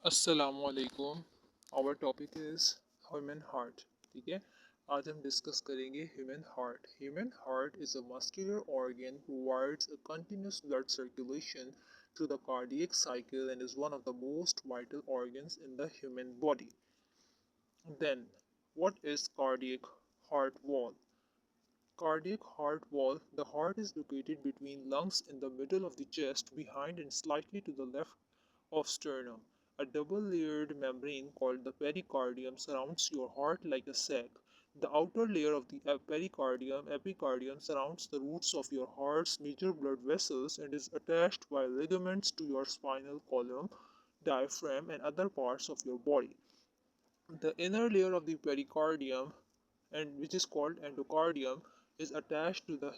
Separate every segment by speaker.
Speaker 1: असलकुम। Our topic is human heart. ठीक है, आज हम डिस्कस करेंगे human heart. Human heart is a muscular organ provides a continuous blood circulation through the cardiac cycle and is one of the most vital organs in the human body. Then, what is cardiac heart wall? Cardiac heart wall. The heart is located between lungs in the middle of the chest, behind and slightly to the left of sternum. A double-layered membrane called the pericardium surrounds your heart like a sac. The outer layer of the pericardium, epicardium, surrounds the roots of your heart's major blood vessels and is attached by ligaments to your spinal column, diaphragm, and other parts of your body. The inner layer of the pericardium, and which is called endocardium, is attached to the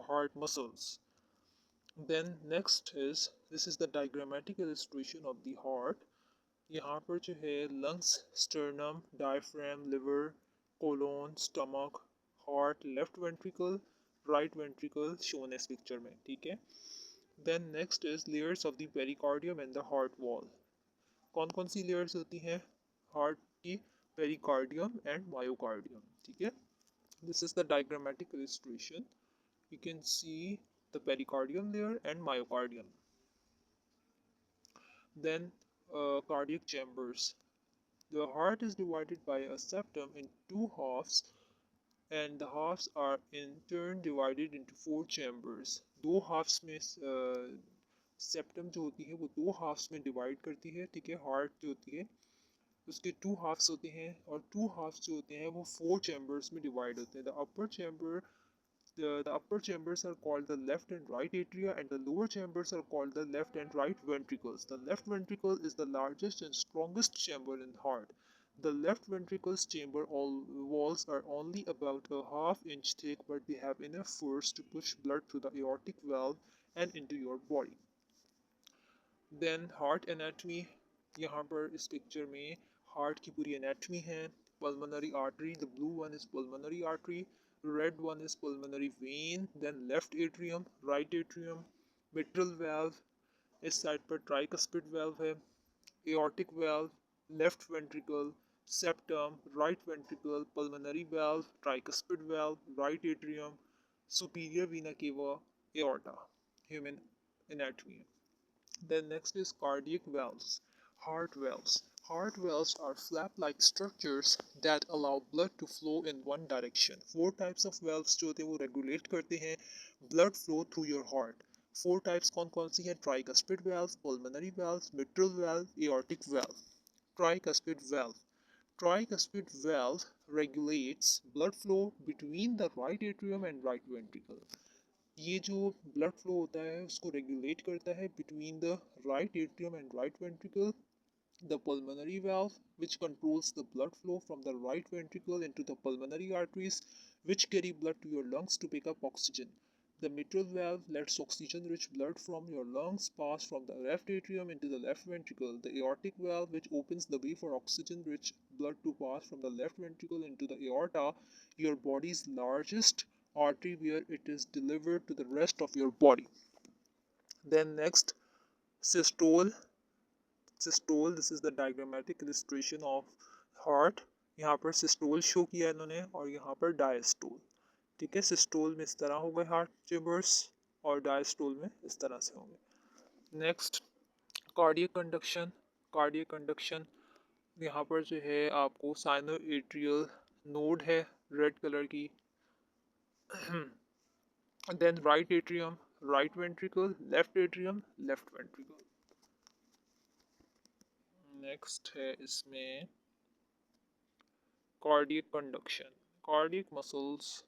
Speaker 1: heart muscles. Then next is, this is the diagrammatic illustration of the heart. यहाँ पर जो है lungs, sternum, diaphragm, liver, colon, stomach, heart, left ventricle, right ventricle shown as picture में. ठीक है. Then next is layers of the pericardium and the heart wall. कौन कौन सी layers होती हैं heart की? Pericardium and myocardium. ठीक है. This is the diagrammatic illustration. You can see the pericardium layer and myocardium. Then cardiac chambers. The heart is divided by a septum in two halves, and the halves are in turn divided into four chambers. दो halves में septum जो होती है वो दो halves में divide करती है. ठीक है, heart जो होती है उसके two halves होते हैं, और two halves जो होते हैं वो four chambers में divide होते हैं. The upper chambers are called the left and right atria, and the lower chambers are called the left and right ventricles. The left ventricle is the largest and strongest chamber in the heart. The left ventricle's chamber walls are only about a half-inch thick, but they have enough force to push blood through the aortic valve and into your body. Then heart anatomy. यहाँ पर इस picture में heart की पूरी anatomy है. Pulmonary artery, the blue one is pulmonary artery, red one is pulmonary vein, then left atrium, right atrium, mitral valve, इस side पर tricuspid valve है, aortic valve, left ventricle, septum, right ventricle, pulmonary valve, tricuspid valve, right atrium, superior vena cava, aorta. Human anatomy. Then next is cardiac valves. Heart valves. Heart valves are flap-like structures that allow blood to flow in one direction. Four types of valves जो होते हैं वो regulate करते हैं blood flow through your heart. Four types कौन कौन सी हैं? Tricuspid valve, pulmonary valve, mitral valve, aortic valve. Tricuspid valve. Tricuspid valve regulates blood flow between the right atrium and right ventricle. ये जो ब्लड फ्लो होता है उसको regulate करता है between the right atrium and right ventricle. The pulmonary valve, which controls the blood flow from the right ventricle into the pulmonary arteries, which carry blood to your lungs to pick up oxygen. The mitral valve lets oxygen-rich blood from your lungs pass from the left atrium into the left ventricle. The aortic valve, which opens the way for oxygen-rich blood to pass from the left ventricle into the aorta, your body's largest artery where it is delivered to the rest of your body. Then next, systole. Systole, this is the diagrammatic illustration of heart. यहाँ पर systole show किया है इन्होंने, और यहाँ पर diastole. ठीक है, systole में इस तरह होंगे heart chambers, और diastole में इस तरह से होंगे. Next, cardiac conduction. Cardiac conduction, यहाँ पर जो है आपको sinoatrial node है रेड कलर की. Then right atrium, right ventricle, left atrium, left ventricle. Next है इसमें cardiac conduction. Cardiac muscles.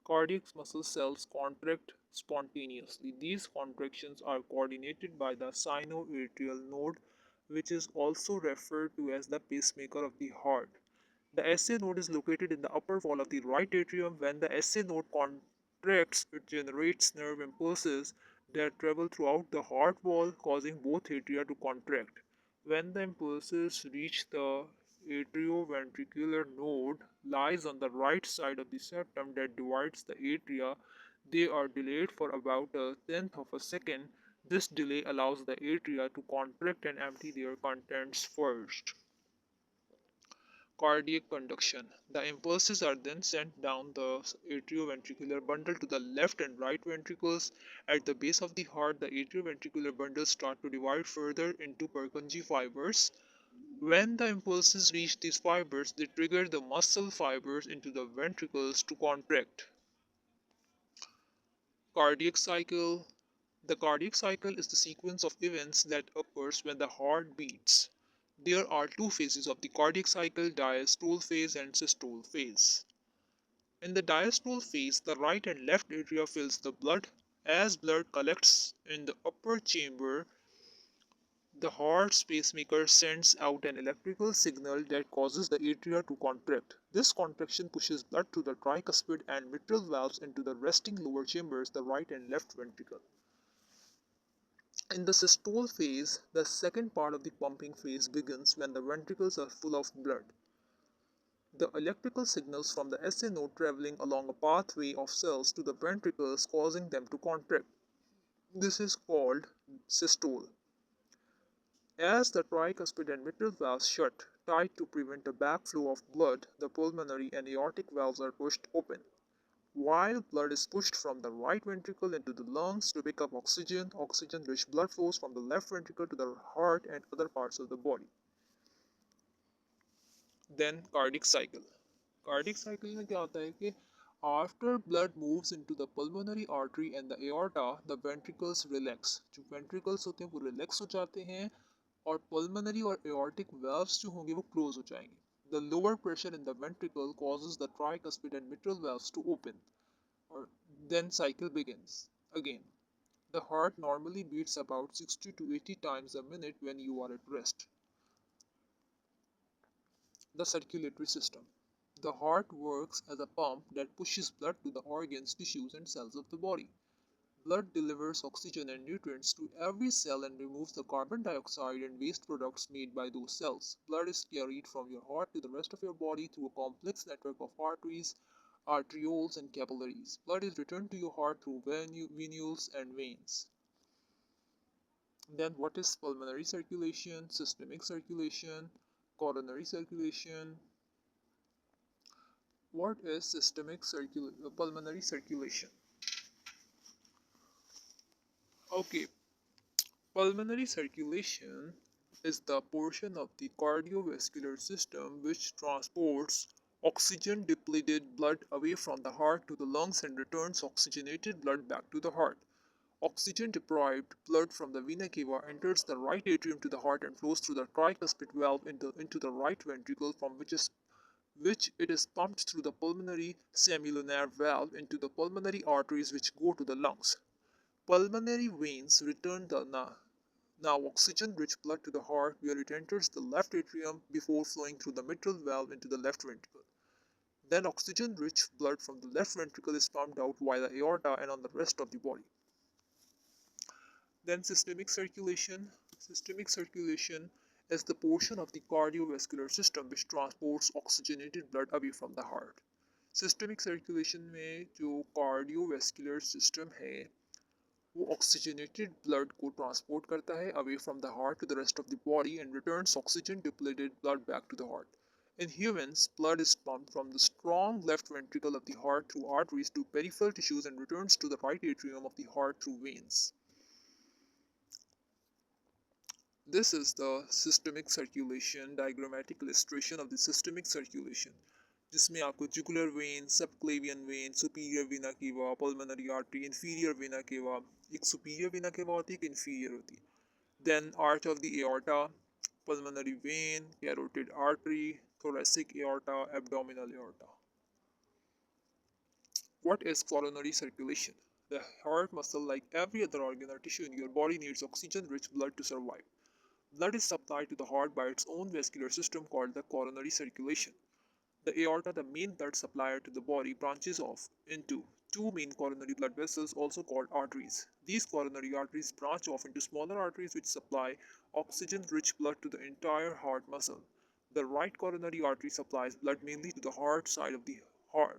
Speaker 1: Cardiac muscle cells contract spontaneously. These contractions are coordinated by the sinoatrial node, which is also referred to as the pacemaker of the heart. The SA node is located in the upper wall of the right atrium. When the SA node contracts, it generates nerve impulses that travel throughout the heart wall, causing both atria to contract. When the impulses reach the atrioventricular node, lies on the right side of the septum that divides the atria, they are delayed for about a tenth of a second. This delay allows the atria to contract and empty their contents first. Cardiac conduction. The impulses are then sent down the atrioventricular bundle to the left and right ventricles. At the base of the heart, the atrioventricular bundles start to divide further into Purkinje fibers. When the impulses reach these fibers, they trigger the muscle fibers into the ventricles to contract. Cardiac cycle. The cardiac cycle is the sequence of events that occurs when the heart beats. There are two phases of the cardiac cycle, diastole phase and systole phase. In the diastole phase, the right and left atria fills the blood. As blood collects in the upper chamber, the heart's pacemaker sends out an electrical signal that causes the atria to contract. This contraction pushes blood to the tricuspid and mitral valves into the resting lower chambers, the right and left ventricle. In the systole phase, the second part of the pumping phase begins when the ventricles are full of blood. The electrical signals from the SA node traveling along a pathway of cells to the ventricles causing them to contract. This is called systole. As the tricuspid and mitral valves shut tight to prevent a backflow of blood, the pulmonary and aortic valves are pushed open. While blood is pushed from the right ventricle into the lungs to pick up oxygen, oxygen-rich blood flows from the left ventricle to the heart and other parts of the body. Then cardiac cycle. Cardiac cycle में क्या होता है कि after blood moves into the pulmonary artery and the aorta, the ventricles relax. जो ventricles होते हैं वो relax हो जाते हैं और pulmonary और aortic valves जो होंगे वो close हो जाएंगे. The lower pressure in the ventricle causes the tricuspid and mitral valves to open. Or then cycle begins again. The heart normally beats about 60 to 80 times a minute when you are at rest. The circulatory system. The heart works as a pump that pushes blood to the organs, tissues, and cells of the body. Blood delivers oxygen and nutrients to every cell and removes the carbon dioxide and waste products made by those cells. Blood is carried from your heart to the rest of your body through a complex network of arteries, arterioles, and capillaries. Blood is returned to your heart through venules and veins. Then, what is pulmonary circulation, systemic circulation, coronary circulation? What is pulmonary circulation? Okay, pulmonary circulation is the portion of the cardiovascular system which transports oxygen depleted blood away from the heart to the lungs and returns oxygenated blood back to the heart. Oxygen deprived blood from the vena cava enters the right atrium to the heart and flows through the tricuspid valve into the right ventricle, from which it is pumped through the pulmonary semilunar valve into the pulmonary arteries which go to the lungs. Pulmonary veins return the now oxygen-rich blood to the heart, where it enters the left atrium before flowing through the mitral valve into the left ventricle. Then oxygen-rich blood from the left ventricle is pumped out via the aorta and on the rest of the body. Then systemic circulation. Systemic circulation is the portion of the cardiovascular system which transports oxygenated blood away from the heart. Systemic circulation में जो cardiovascular system है वो oxygenated blood को transport करता है away from the heart to the rest of the body and returns oxygen depleted blood back to the heart. In humans, blood is pumped from the strong left ventricle of the heart through arteries to peripheral tissues and returns to the right atrium of the heart through veins. This is the systemic circulation, diagrammatic illustration of the systemic circulation, जिसमें आपको jugular vein, subclavian vein, superior vena cava, pulmonary artery, inferior vena cava, एक superior vena cava होती है, एक inferior होती है. Then arch of the aorta, pulmonary vein, carotid artery, thoracic aorta, abdominal aorta. What is coronary circulation? The heart muscle, like every other organ or tissue in your body, needs oxygen-rich blood to survive. Blood is supplied to the heart by its own vascular system called the coronary circulation. The aorta, the main blood supplier to the body, branches off into two main coronary blood vessels, also called arteries. These coronary arteries branch off into smaller arteries which supply oxygen-rich blood to the entire heart muscle. The right coronary artery supplies blood mainly to the heart side of the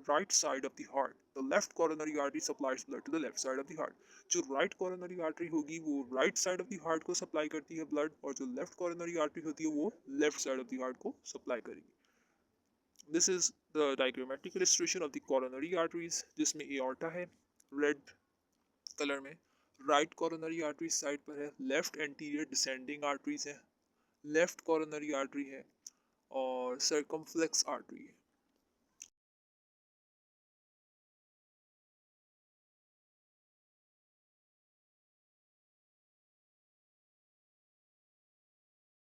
Speaker 1: right side of the heart. The left coronary artery supplies blood to the left side of the heart. जो right coronary artery होगी वो right side of the heart को supply करती है blood, और जो left coronary artery होती है वो left side of the heart को supply करेगी. This is the diagrammatic illustration of the coronary arteries, जिसमें aorta है red color में, right coronary artery side पर है, left anterior descending arteries है, left coronary artery है, और circumflex artery है.